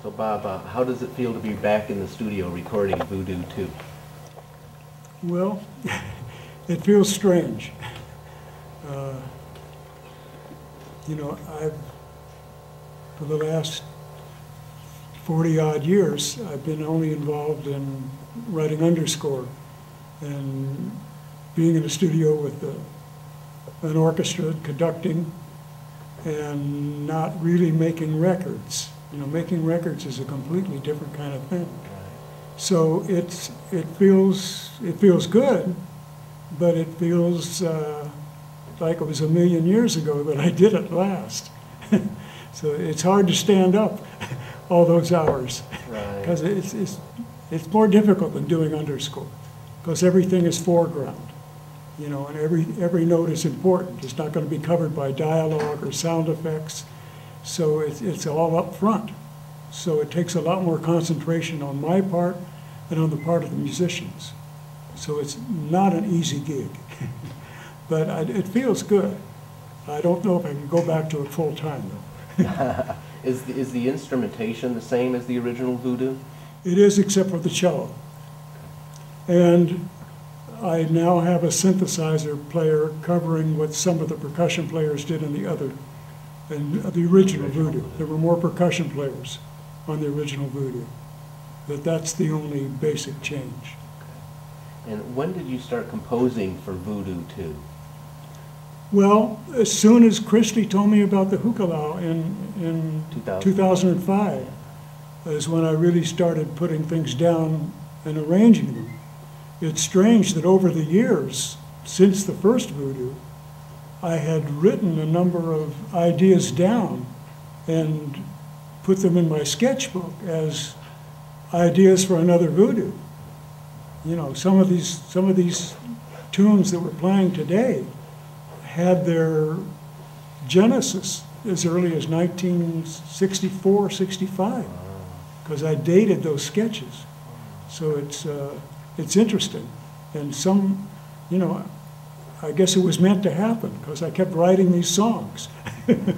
So Bob, how does it feel to be back in the studio recording VoodooII? Well, it feels strange. You know, for the last 40-odd years, I've been only involved in writing underscore and being in a studio with an orchestra, conducting, and not really making records. You know, making records is a completely different kind of thing. So it feels good, but it feels like it was a million years ago that I did it last. So it's hard to stand up all those hours, because it's more difficult than doing underscore, because everything is foreground, you know, and every note is important. It's not going to be covered by dialogue or sound effects, so it's all up front. So it takes a lot more concentration on my part than on the part of the musicians. So it's not an easy gig, but it feels good. I don't know if I can go back to it full time though. Is the instrumentation the same as the original Voodoo? It is, except for the cello. And I now have a synthesizer player covering what some of the percussion players did in the original Voodoo. There were more percussion players on the original Voodoo. That's the only basic change. And when did you start composing for VoodooII? Well, as soon as Christy told me about the hukalau in 2005 is when I really started putting things down and arranging them. It's strange that over the years, since the first Voodoo, I had written a number of ideas down and put them in my sketchbook as ideas for another Voodoo. You know, some of these tunes that we're playing today had their genesis as early as 1964, 65, because I dated those sketches. So it's interesting, and some, you know, I guess it was meant to happen because I kept writing these songs.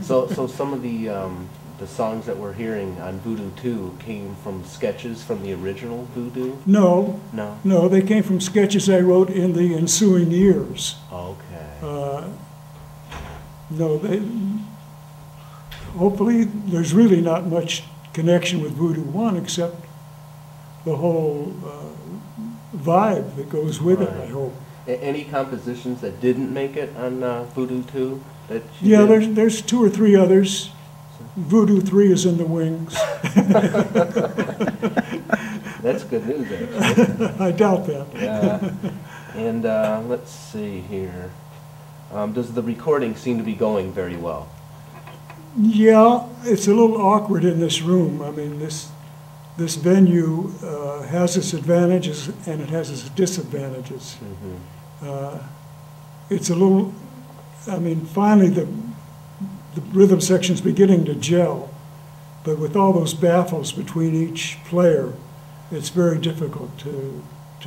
So some of the songs that we're hearing on VoodooII came from sketches from the original Voodoo? No. No? No, they came from sketches I wrote in the ensuing years. Okay. No, hopefully there's really not much connection with VoodooI except the whole vibe that goes with it, I hope. Any compositions that didn't make it on VoodooII? Yeah, there's 2 or 3 others. VoodooIII is in the wings. That's good news, actually. I doubt that. Yeah. And let's see here. Does the recording seem to be going very well? Yeah, it's a little awkward in this room. I mean, this venue has its advantages and it has its disadvantages. Mm-hmm. It's a little, I mean, finally the rhythm section's beginning to gel, but with all those baffles between each player, it's very difficult to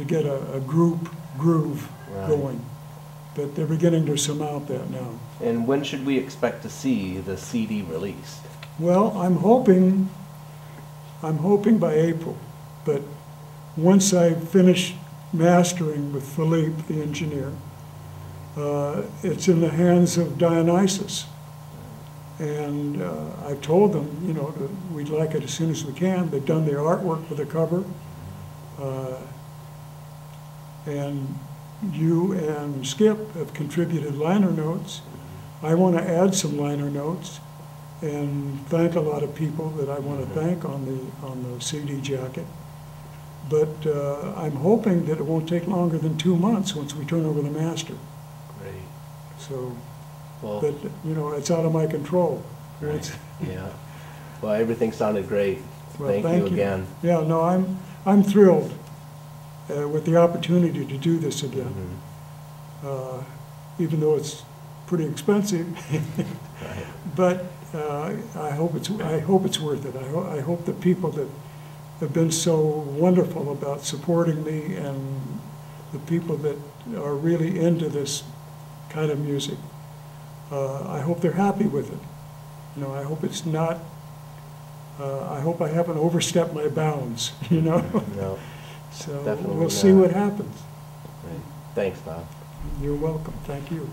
get a groove going. But they're beginning to surmount that now. And when should we expect to see the CD released? Well, I'm hoping by April, but once I finish mastering with Philippe, the engineer, it's in the hands of Dionysus. And I've told them, you know, we'd like it as soon as we can. They've done the artwork for the cover. And you and Skip have contributed liner notes. I want to add some liner notes and thank a lot of people that I want to thank on the CD jacket. But I'm hoping that it won't take longer than 2 months once we turn over the master. Great. So, well, but you know, it's out of my control. Right. Yeah. Well, everything sounded great. Well, thank you again. Yeah. No, I'm thrilled with the opportunity to do this again. Mm-hmm. Even though it's pretty expensive, Right. But I hope it's worth it. I hope the people that have been so wonderful about supporting me and the people that are really into this kind of music, I hope they're happy with it. You know, I hope it's not I hope I haven't overstepped my bounds, you know? No, So definitely we'll see not. what happens. right. Thanks, Bob. You're welcome, thank you.